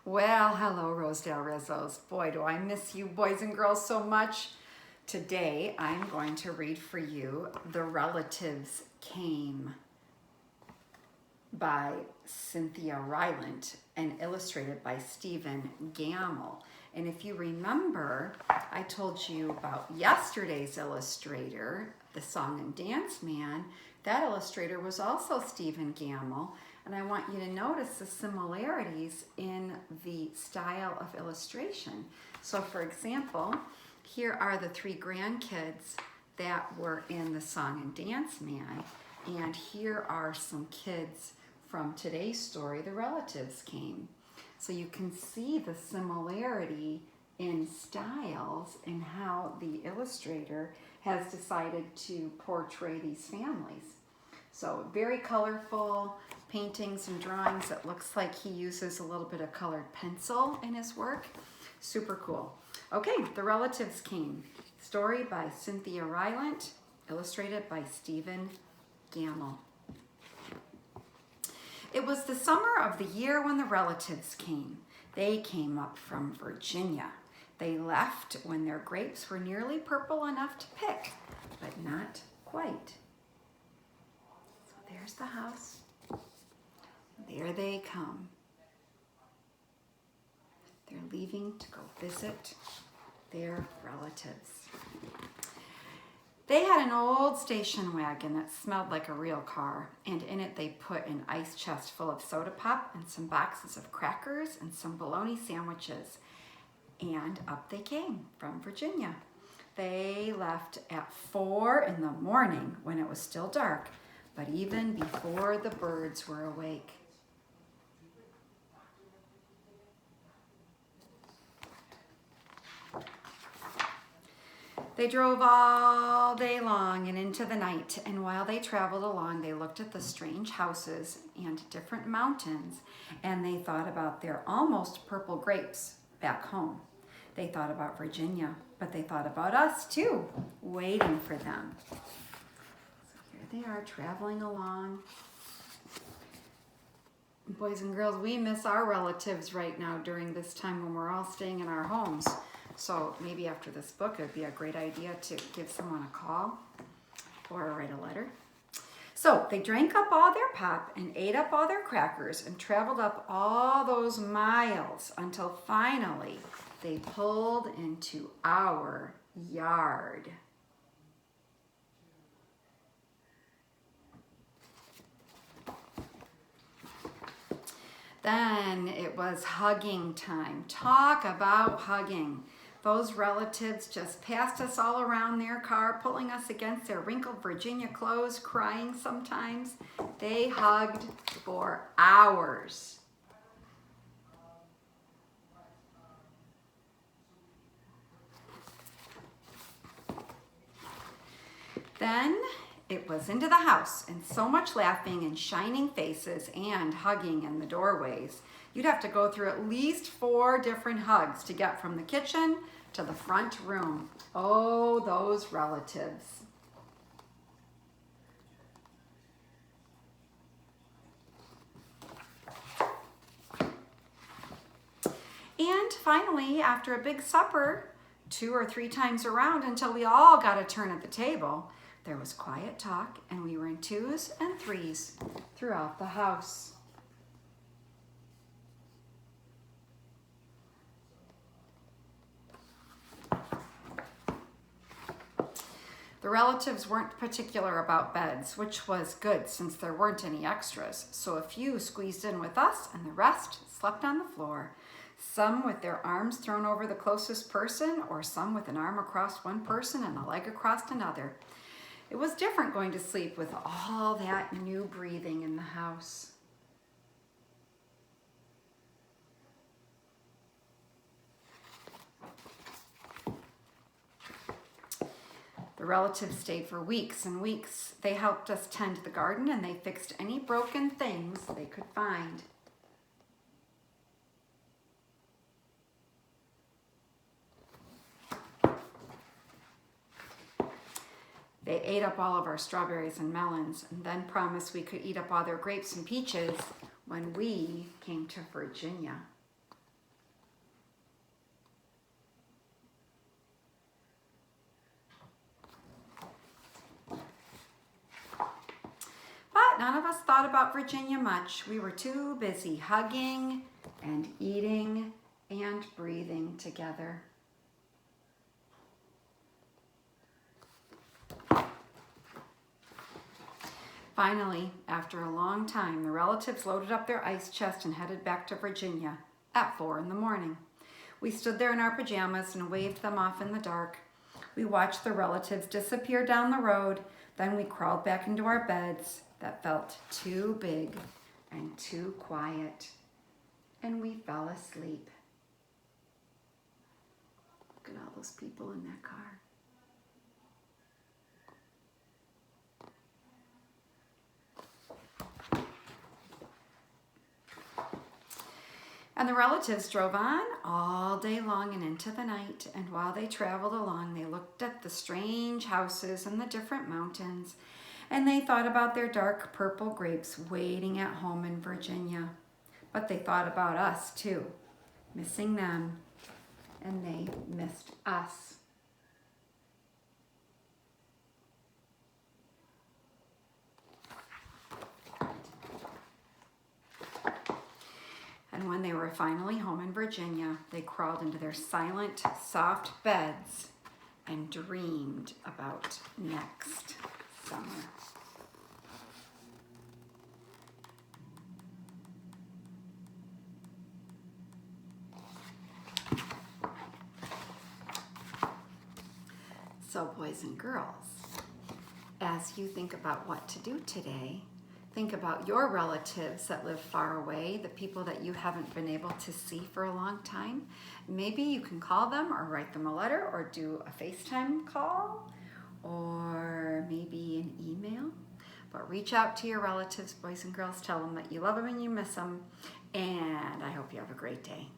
Well, hello, Rosedale Rizzos. Boy, do I miss you boys and girls so much. Today, I'm going to read for you The Relatives Came by Cynthia Rylant and illustrated by Stephen Gamble. And if you remember, I told you about yesterday's illustrator, the Song and Dance Man. That illustrator was also Stephen Gamble. And I want you to notice the similarities in the style of illustration. So for example, here are the three grandkids that were in the Song and Dance Man. And here are some kids from today's story, The Relatives Came. So you can see the similarity in styles and how the illustrator has decided to portray these families. So very colorful paintings and drawings. It looks like he uses a little bit of colored pencil in his work. Super cool. Okay, The Relatives Came. Story by Cynthia Rylant, illustrated by Stephen Gamble. It was the summer of the year when the relatives came. They came up from Virginia. They left when their grapes were nearly purple enough to pick, but not quite. So there's the house. There they come. They're leaving to go visit their relatives. They had an old station wagon that smelled like a real car, and in it they put an ice chest full of soda pop and some boxes of crackers and some bologna sandwiches. And up they came from Virginia. They left at 4 in the morning when it was still dark, but even before the birds were awake. They drove all day long and into the night, and while they traveled along, they looked at the strange houses and different mountains, and they thought about their almost purple grapes back home. They thought about Virginia, but they thought about us too, waiting for them. So here they are traveling along. Boys and girls, we miss our relatives right now during this time when we're all staying in our homes. So maybe after this book, it would be a great idea to give someone a call or write a letter. So they drank up all their pop and ate up all their crackers and traveled up all those miles until finally they pulled into our yard. Then it was hugging time. Talk about hugging. Those relatives just passed us all around their car, pulling us against their wrinkled Virginia clothes, crying sometimes. They hugged for hours. Then it was into the house, and so much laughing and shining faces and hugging in the doorways. You'd have to go through at least 4 different hugs to get from the kitchen to the front room. Oh, those relatives. And finally, after a big supper, 2 or 3 times around until we all got a turn at the table, there was quiet talk, and we were in 2s and 3s throughout the house. The relatives weren't particular about beds, which was good since there weren't any extras. So a few squeezed in with us, and the rest slept on the floor. Some with their arms thrown over the closest person, or some with an arm across one person and a leg across another. It was different going to sleep with all that new breathing in the house. The relatives stayed for weeks and weeks. They helped us tend the garden, and they fixed any broken things they could find. They ate up all of our strawberries and melons, and then promised we could eat up all their grapes and peaches when we came to Virginia. none of us thought about Virginia much. We were too busy hugging and eating and breathing together. Finally, after a long time, the relatives loaded up their ice chest and headed back to Virginia at 4 in the morning. We stood there in our pajamas and waved them off in the dark. We watched the relatives disappear down the road. Then we crawled back into our beds that felt too big and too quiet. And we fell asleep. Look at all those people in that car. And the relatives drove on all day long and into the night. And while they traveled along, they looked at the strange houses and the different mountains. And they thought about their dark purple grapes waiting at home in Virginia. But they thought about us too, missing them. And they missed us. And when they were finally home in Virginia, they crawled into their silent, soft beds and dreamed about next summer. So, boys and girls, as you think about what to do today, think about your relatives that live far away, the people that you haven't been able to see for a long time. Maybe you can call them or write them a letter or do a FaceTime call or maybe an email. But reach out to your relatives, boys and girls. Tell them that you love them and you miss them. And I hope you have a great day.